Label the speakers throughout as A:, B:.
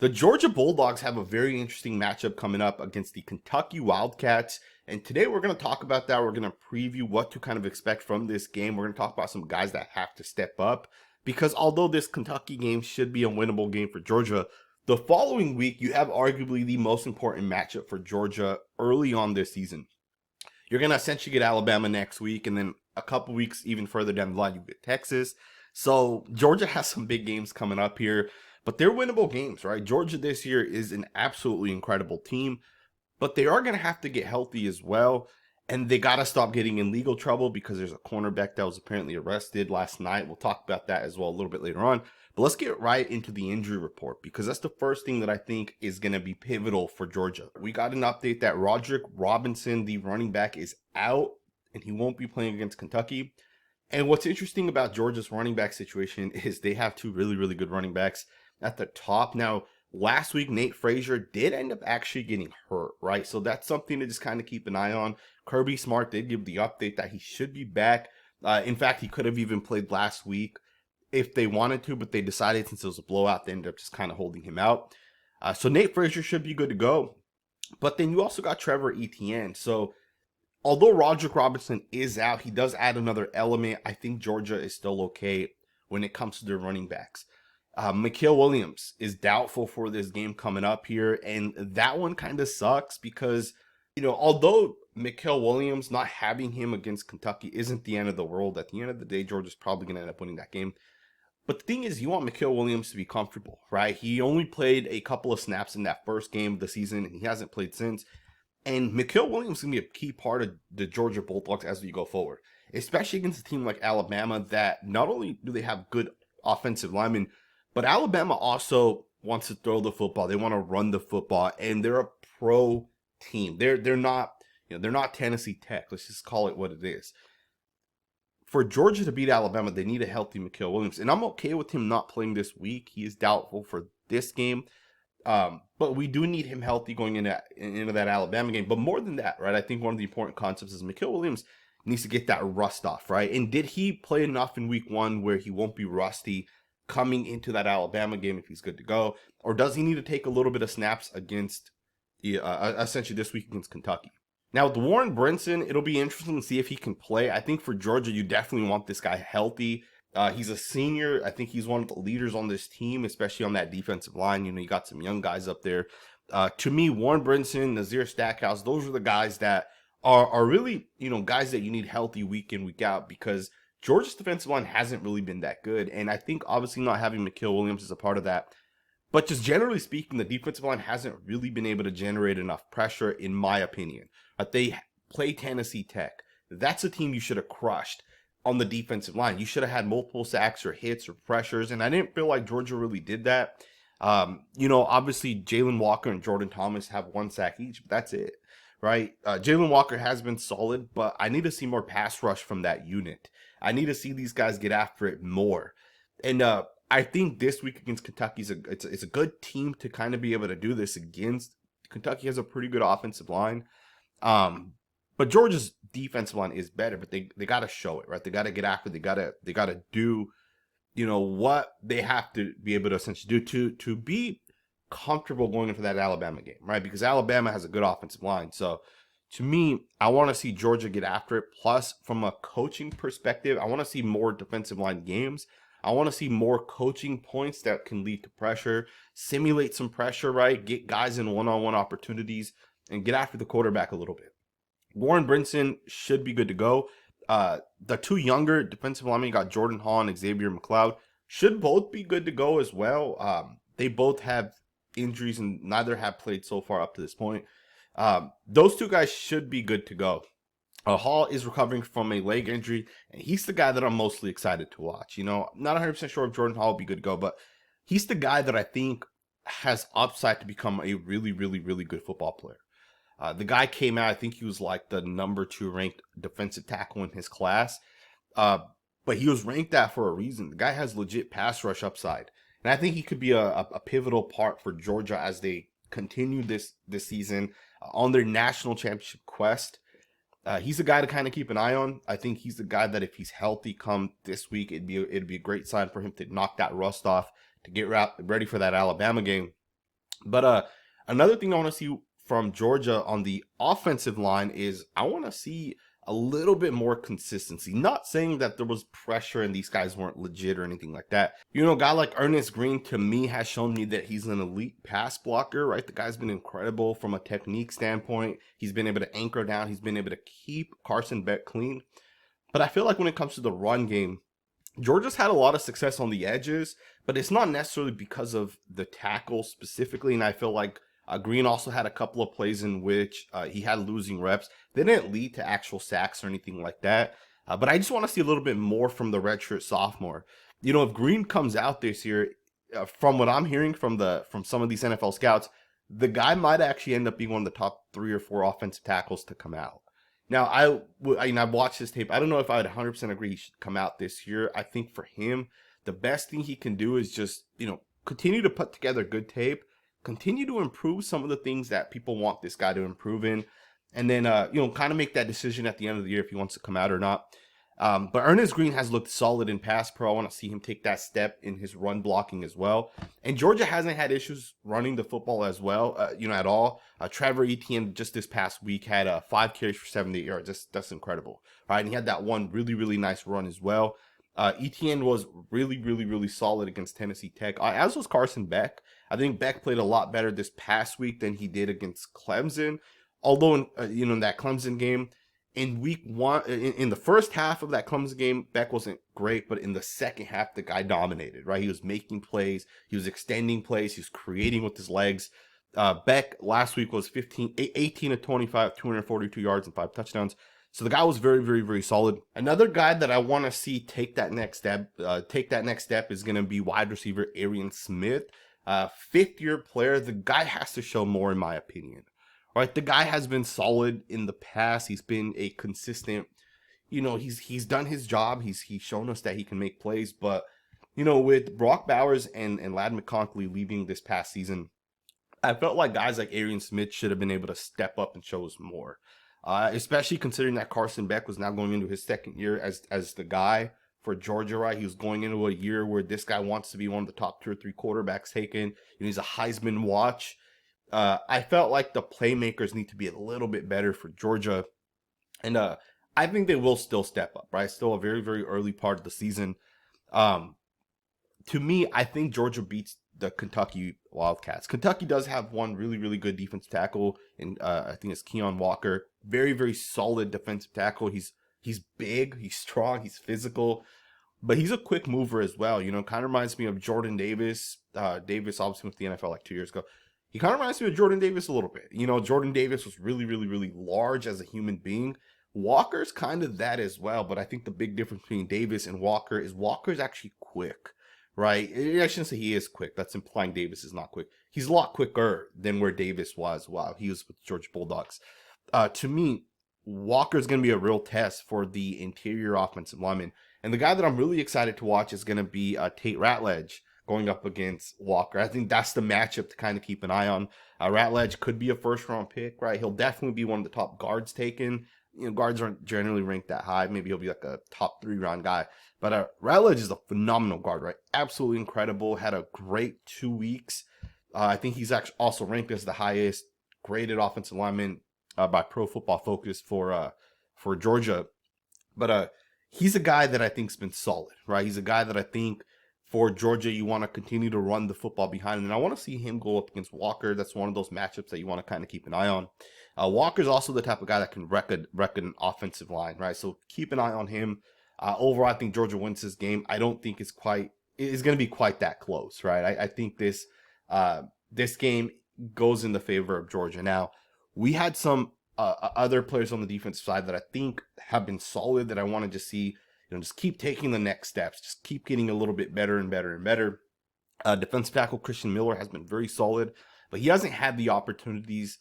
A: The Georgia Bulldogs have a very interesting matchup coming up against the Kentucky Wildcats. And today we're going to talk about that. We're going to preview what to kind of expect from this game. We're going to talk about some guys that have to step up. Because although this Kentucky game should be a winnable game for Georgia, the following week you have arguably the most important matchup for Georgia early on this season. You're going to essentially get Alabama next week, and then a couple weeks even further down the line, you get Texas. So Georgia has some big games coming up here, but they're winnable games, right? Georgia this year is an absolutely incredible team, but they are going to have to get healthy as well. And they got to stop getting in legal trouble because there's a cornerback that was apparently arrested last night. We'll talk about that as well a little bit later on. But let's get right into the injury report because that's the first thing that I think is going to be pivotal for Georgia. We got an update that Roderick Robinson, the running back, is out and he won't be playing against Kentucky. And what's interesting about Georgia's running back situation is they have two really, really good running backs at the top. Now, last week, Nate Frazier did end up actually getting hurt, right? So that's something to just kind of keep an eye on. Kirby Smart did give the update that he should be back. In fact, he could have even played last week if they wanted to, but they decided since it was a blowout, they ended up just kind of holding him out. So Nate Frazier should be good to go. But then you also got Trevor Etienne. So although Roderick Robinson is out, he does add another element. I think Georgia is still okay when it comes to their running backs. Mikael Williams is doubtful for this game coming up here, and that one kind of sucks because, although Mikael Williams, not having him against Kentucky isn't the end of the world. At the end of the day, Georgia's probably going to end up winning that game. But the thing is, you want Mikael Williams to be comfortable, right? He only played a couple of snaps in that first game of the season, and he hasn't played since. And Mikael Williams is going to be a key part of the Georgia Bulldogs as we go forward, especially against a team like Alabama that not only do they have good offensive linemen, but Alabama also wants to throw the football. They want to run the football, and they're a pro team. They're not, they're not Tennessee Tech. Let's just call it what it is. For Georgia to beat Alabama, they need a healthy Mikael Williams, and I'm okay with him not playing this week. He is doubtful for this game, but we do need him healthy going into that Alabama game. But more than that, right? I think one of the important concepts is Mikael Williams needs to get that rust off, right? And did he play enough in week one where he won't be rusty coming into that Alabama game if he's good to go? Or does he need to take a little bit of snaps against, essentially this week against Kentucky? Now, with Warren Brinson, it'll be interesting to see if he can play. I think for Georgia, you definitely want this guy healthy. He's a senior. I think he's one of the leaders on this team, especially on that defensive line. You got some young guys up there. To me, Warren Brinson, Nazir Stackhouse, those are the guys that are really, guys that you need healthy week in, week out, because Georgia's defensive line hasn't really been that good. And I think obviously not having Mikael Williams is a part of that. But just generally speaking, the defensive line hasn't really been able to generate enough pressure, in my opinion. But they play Tennessee Tech. That's a team you should have crushed on the defensive line. You should have had multiple sacks or hits or pressures, and I didn't feel like Georgia really did that. Obviously Jalen Walker and Jordan Thomas have one sack each, but that's it, right? Jalen Walker has been solid, but I need to see more pass rush from that unit. I need to see these guys get after it more. And I think this week against Kentucky it's a good team to kind of be able to do this against. Kentucky has a pretty good offensive line. But Georgia's defensive line is better, but they got to show it, right? They got to get after it. They got to do, what they have to be able to essentially do to be comfortable going into that Alabama game, right? Because Alabama has a good offensive line. So to me, I want to see Georgia get after it. Plus, from a coaching perspective, I want to see more defensive line games. I want to see more coaching points that can lead to pressure, simulate some pressure, right? Get guys in one-on-one opportunities and get after the quarterback a little bit. Warren Brinson should be good to go. The two younger defensive linemen, you got Jordan Hall and Xavier McLeod, should both be good to go as well. They both have injuries and neither have played so far up to this point. Those two guys should be good to go. Hall is recovering from a leg injury, and he's the guy that I'm mostly excited to watch. Not 100% sure if Jordan Hall will be good to go, but he's the guy that I think has upside to become a really, really, really good football player. The guy came out, I think he was like the number 2 ranked defensive tackle in his class, but he was ranked that for a reason. The guy has legit pass rush upside, and I think he could be a pivotal part for Georgia as they continue this season on their national championship quest. He's a guy to kind of keep an eye on. I think he's the guy that if he's healthy come this week, it'd be a great sign for him to knock that rust off, to get ready for that Alabama game. But another thing I want to see from Georgia on the offensive line is I want to see a little bit more consistency. Not saying that there was pressure and these guys weren't legit or anything like that. You know, a guy like Ernest Green to me has shown me that he's an elite pass blocker, right? The guy's been incredible from a technique standpoint. He's been able to anchor down. He's been able to keep Carson Beck clean. But I feel like when it comes to the run game, Georgia's had a lot of success on the edges, but it's not necessarily because of the tackle specifically. And I feel like Green also had a couple of plays in which he had losing reps. They didn't lead to actual sacks or anything like that. But I just want to see a little bit more from the redshirt sophomore. You know, if Green comes out this year, from what I'm hearing from some of these NFL scouts, the guy might actually end up being one of the top 3 or 4 offensive tackles to come out. Now, I've watched his tape. I don't know if I would 100% agree he should come out this year. I think for him, the best thing he can do is just, continue to put together good tape, continue to improve some of the things that people want this guy to improve in, and then, kind of make that decision at the end of the year if he wants to come out or not. But Ernest Green has looked solid in pass pro. I want to see him take that step in his run blocking as well. And Georgia hasn't had issues running the football as well, at all. Trevor Etienne just this past week had 5 carries for 78 yards. That's incredible, right? And he had that one really, really nice run as well. Etienne was really, really, really solid against Tennessee Tech, as was Carson Beck. I think Beck played a lot better this past week than he did against Clemson. Although, in that Clemson game, in week 1, in the first half of that Clemson game, Beck wasn't great, but in the second half, the guy dominated, right? He was making plays, he was extending plays, he was creating with his legs. Beck last week was 18 of 25, 242 yards and 5 touchdowns. So the guy was very, very, very solid. Another guy that I want to see take that next step is going to be wide receiver Arian Smith. 5th-year player. The guy has to show more, in my opinion. Right, the guy has been solid in the past. He's been a consistent, he's done his job. He's shown us that he can make plays. But, with Brock Bowers and Ladd McConkey leaving this past season, I felt like guys like Arian Smith should have been able to step up and show us more. Especially considering that Carson Beck was now going into his 2nd year as the guy for Georgia, right? He was going into a year where this guy wants to be one of the top 2 or 3 quarterbacks taken. He's a Heisman watch. I felt like the playmakers need to be a little bit better for Georgia. And I think they will still step up, right? Still a very, very early part of the season. To me, I think Georgia beats the Kentucky Wildcats. Kentucky does have one really, really good defensive tackle, and I think it's Keon Walker. Very, very solid defensive tackle. He's big, he's strong, he's physical, but he's a quick mover as well. Kind of reminds me of Jordan Davis. Davis obviously went to the NFL like 2 years ago. He kind of reminds me of Jordan Davis a little bit. Jordan Davis was really, really, really large as a human being. Walker's kind of that as well, but I think the big difference between Davis and Walker is Walker's actually quick, right? I shouldn't say he is quick. That's implying Davis is not quick. He's a lot quicker than where Davis was while he was with Georgia Bulldogs. To me, Walker's going to be a real test for the interior offensive lineman. And the guy that I'm really excited to watch is going to be Tate Ratledge, going up against Walker. I think that's the matchup to kind of keep an eye on. Ratledge could be a 1st-round pick, right? He'll definitely be one of the top guards taken. Guards aren't generally ranked that high. Maybe he'll be like a top 3-round guy. But Ratledge is a phenomenal guard, right? Absolutely incredible. Had a great 2 weeks. I think he's actually also ranked as the highest graded offensive lineman by Pro Football Focus for Georgia. But he's a guy that I think's been solid, right? He's a guy that I think for Georgia, you want to continue to run the football behind him. And I want to see him go up against Walker. That's one of those matchups that you want to kind of keep an eye on. Walker's also the type of guy that can wreck an offensive line, right? So keep an eye on him. Overall, I think Georgia wins this game. I don't think it's going to be quite that close, right? I think this game goes in the favor of Georgia. Now, we had some other players on the defensive side that I think have been solid that I want to just see. Just keep taking the next steps. Just keep getting a little bit better and better and better. Defensive tackle Christian Miller has been very solid, but he hasn't had the opportunities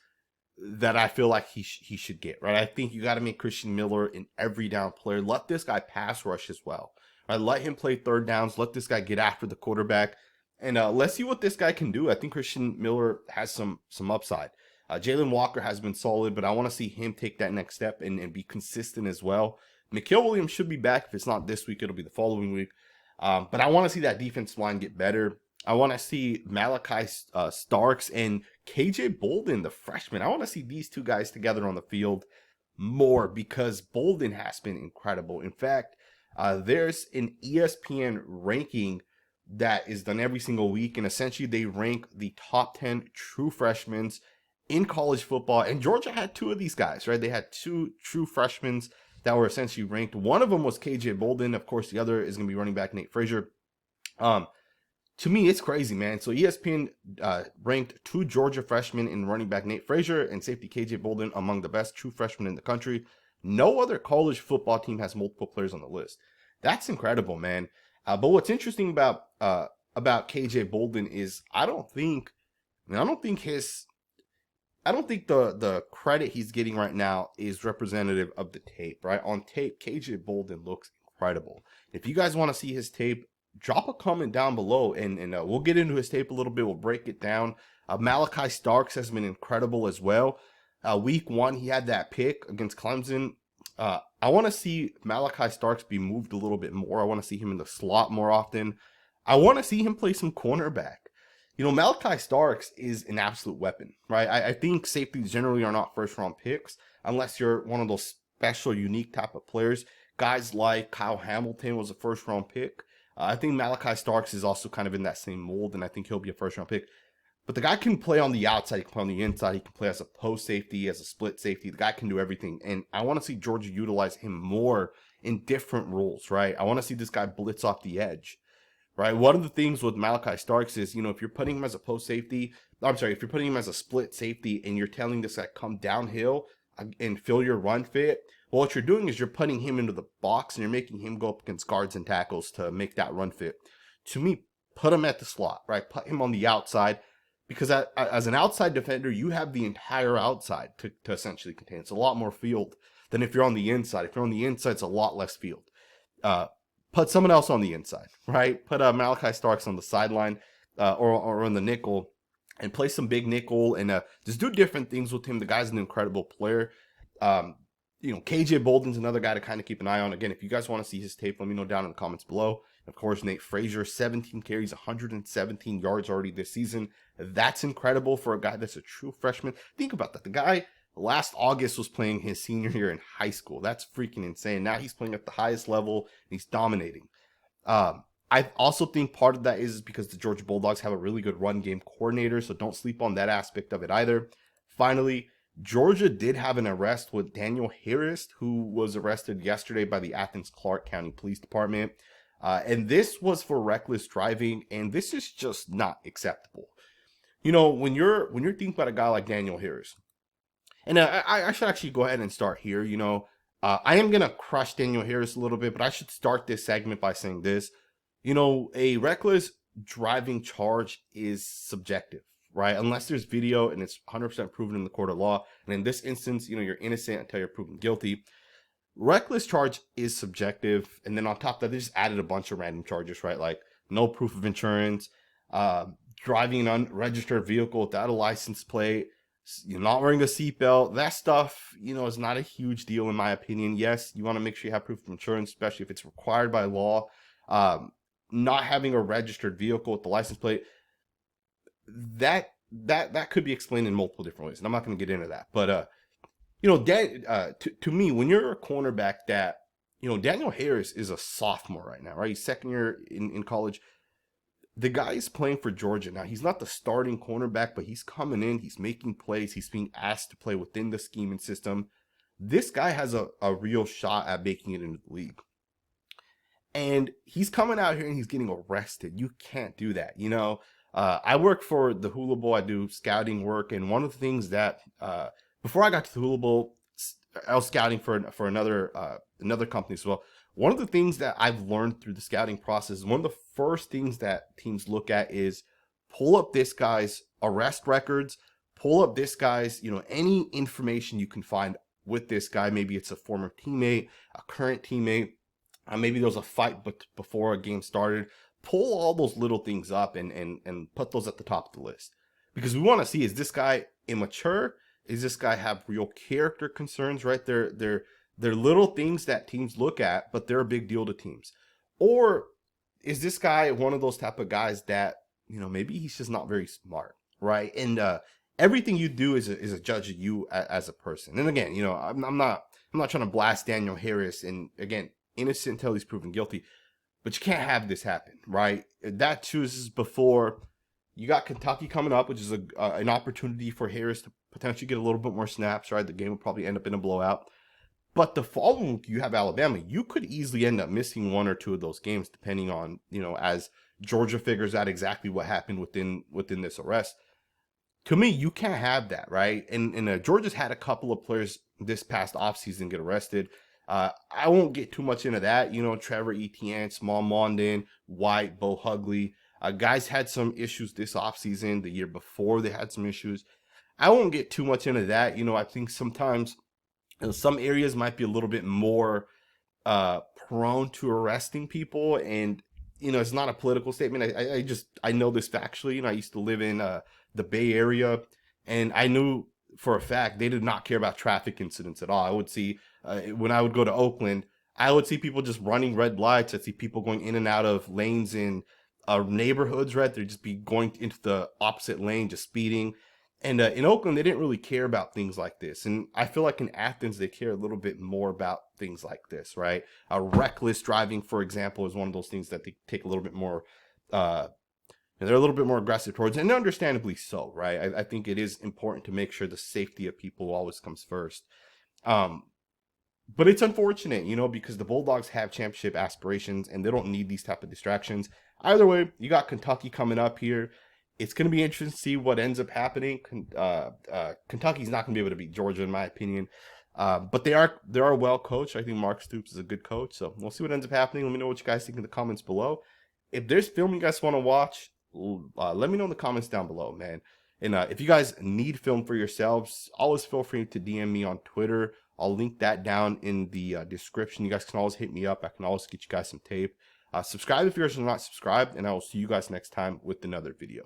A: that I feel like he should get, right? I think you got to make Christian Miller an every down player. Let this guy pass rush as well, right? Let him play 3rd downs. Let this guy get after the quarterback, and let's see what this guy can do. I think Christian Miller has some upside. Jalen Walker has been solid, but I want to see him take that next step and be consistent as well. Mikael Williams should be back. If it's not this week, it'll be the following week. But I want to see that defensive line get better. I want to see Malachi Starks and KJ Bolden, the freshman. I want to see these two guys together on the field more because Bolden has been incredible. In fact, there's an ESPN ranking that is done every single week, and essentially they rank the top 10 true freshmen in college football. And Georgia had two of these guys, right? They had two true freshmen that were essentially ranked. One of them was KJ Bolden. Of course, the other is going to be running back Nate Frazier. To me, it's crazy, man. So ESPN ranked two Georgia freshmen in running back Nate Frazier and safety KJ Bolden among the best true freshmen in the country. No other college football team has multiple players on the list. That's incredible, man. But what's interesting about KJ Bolden is I don't think the credit he's getting right now is representative of the tape, right? On tape, KJ Bolden looks incredible. If you guys want to see his tape, drop a comment down below, and we'll get into his tape a little bit. We'll break it down. Malachi Starks has been incredible as well. Week 1, he had that pick against Clemson. I want to see Malachi Starks be moved a little bit more. I want to see him in the slot more often. I want to see him play some cornerback. You know, Malachi Starks is an absolute weapon, right? I think safeties generally are not first-round picks unless you're one of those special, unique type of players. Guys like Kyle Hamilton was a first-round pick. I think Malachi Starks is also kind of in that same mold, and I think he'll be a first-round pick. But the guy can play on the outside, he can play on the inside, he can play as a post safety, as a split safety. The guy can do everything, and I want to see Georgia utilize him more in different roles, right? I want to see this guy blitz off the edge, right? One of the things with Malachi Starks is, you know, if you're putting him as a post safety, if you're putting him as a split safety and you're telling this guy come downhill and fill your run fit, well, what you're doing is you're putting him into the box and you're making him go up against guards and tackles to make that run fit. To me, put him at the slot, right? Put him on the outside, because as an outside defender, you have the entire outside to essentially contain. It's a lot more field than if you're on the inside. If you're on the inside, it's a lot less field. Put someone else on the inside, right? Put Malachi Starks on the sideline or on the nickel and play some big nickel and just do different things with him. The guy's an incredible player. You know, KJ Bolden's another guy to kind of keep an eye on. Again, if you guys want to see his tape, let me know down in the comments below. Of course, Nate Frazier, 17 carries, 117 yards already this season. That's incredible for a guy that's a true freshman. Think about that. The guy last August was playing his senior year in high school. That's freaking insane. Now he's playing at the highest level and he's dominating. I also think part of that is because the Georgia Bulldogs have a really good run game coordinator, so don't sleep on that aspect of it either. Finally, Georgia did have an arrest with Daniel Harris, who was arrested yesterday by the Athens Clarke County Police Department. And this was for reckless driving, and this is just not acceptable. You know, when you're thinking about a guy like Daniel Harris, and I should actually go ahead and start here. You know, I am going to crush Daniel Harris a little bit, but I should start this segment by saying this. You know, a reckless driving charge is subjective, right? Unless there's video and it's 100% proven in the court of law. And in this instance, you know, you're innocent until you're proven guilty. Reckless charge is subjective. And then on top of that, they just added a bunch of random charges, right? Like no proof of insurance, driving an unregistered vehicle without a license plate, you're not wearing a seatbelt. That stuff, you know, is not a huge deal in my opinion. Yes, you want to make sure you have proof of insurance, especially if it's required by law. Not having a registered vehicle with the license plate, that could be explained in multiple different ways, and I'm not going to get into that. But you know, to me, when you're a cornerback, that, you know, Daniel Harris is a sophomore right now, right? He's second year in college. The guy is playing for Georgia now. He's not the starting cornerback, but he's coming in. He's making plays. He's being asked to play within the scheme and system. This guy has a real shot at making it into the league. And he's coming out here and he's getting arrested. You can't do that, you know. I work for the Hula Bowl. I do scouting work, and one of the things that before I got to the Hula Bowl, I was scouting for another company as well. One of the things that I've learned through the scouting process, one of the first things that teams look at is pull up this guy's arrest records, pull up this guy's, you know, any information you can find with this guy. Maybe it's a former teammate, a current teammate, maybe there was a fight before a game started. Pull all those little things up and put those at the top of the list, because we want to see, is this guy immature? Is this guy have real character concerns, right? They're little things that teams look at, but they're a big deal to teams. Or is this guy one of those type of guys that, maybe he's just not very smart, right? And everything you do is a judge of you as a person. And again, I'm not trying to blast Daniel Harris, and again, innocent until he's proven guilty. But you can't have this happen, right? That too is before you got Kentucky coming up, which is an opportunity for Harris to potentially get a little bit more snaps, right? The game will probably end up in a blowout. But the following week, you have Alabama. You could easily end up missing one or two of those games, depending on, as Georgia figures out exactly what happened within this arrest. To me, you can't have that, right? And Georgia's had a couple of players this past offseason get arrested. I won't get too much into that. Trevor Etienne, Small Mondin, White, Bo Hugley. Guys had some issues this offseason. The year before, they had some issues. I won't get too much into that. I think sometimes some areas might be a little bit more prone to arresting people. And, it's not a political statement. I know this factually. I used to live in the Bay Area, and I knew for a fact they did not care about traffic incidents at all. I would see when I would go to Oakland, I would see people just running red lights. I'd see people going in and out of lanes in neighborhoods, right? They'd just be going into the opposite lane, just speeding. And in Oakland, they didn't really care about things like this. And I feel like in Athens, they care a little bit more about things like this, right? Reckless driving, for example, is one of those things that they take a little bit more, they're a little bit more aggressive towards, and understandably so, right? I think it is important to make sure the safety of people always comes first. But it's unfortunate, because the Bulldogs have championship aspirations and they don't need these type of distractions. Either way, you got Kentucky coming up here. It's going to be interesting to see what ends up happening. Kentucky's not going to be able to beat Georgia, in my opinion. But they are well coached. I think Mark Stoops is a good coach. So we'll see what ends up happening. Let me know what you guys think in the comments below. If there's film you guys want to watch, let me know in the comments down below, man. And if you guys need film for yourselves, always feel free to DM me on Twitter. I'll link that down in the description. You guys can always hit me up. I can always get you guys some tape. Subscribe if you guys are not subscribed, and I will see you guys next time with another video.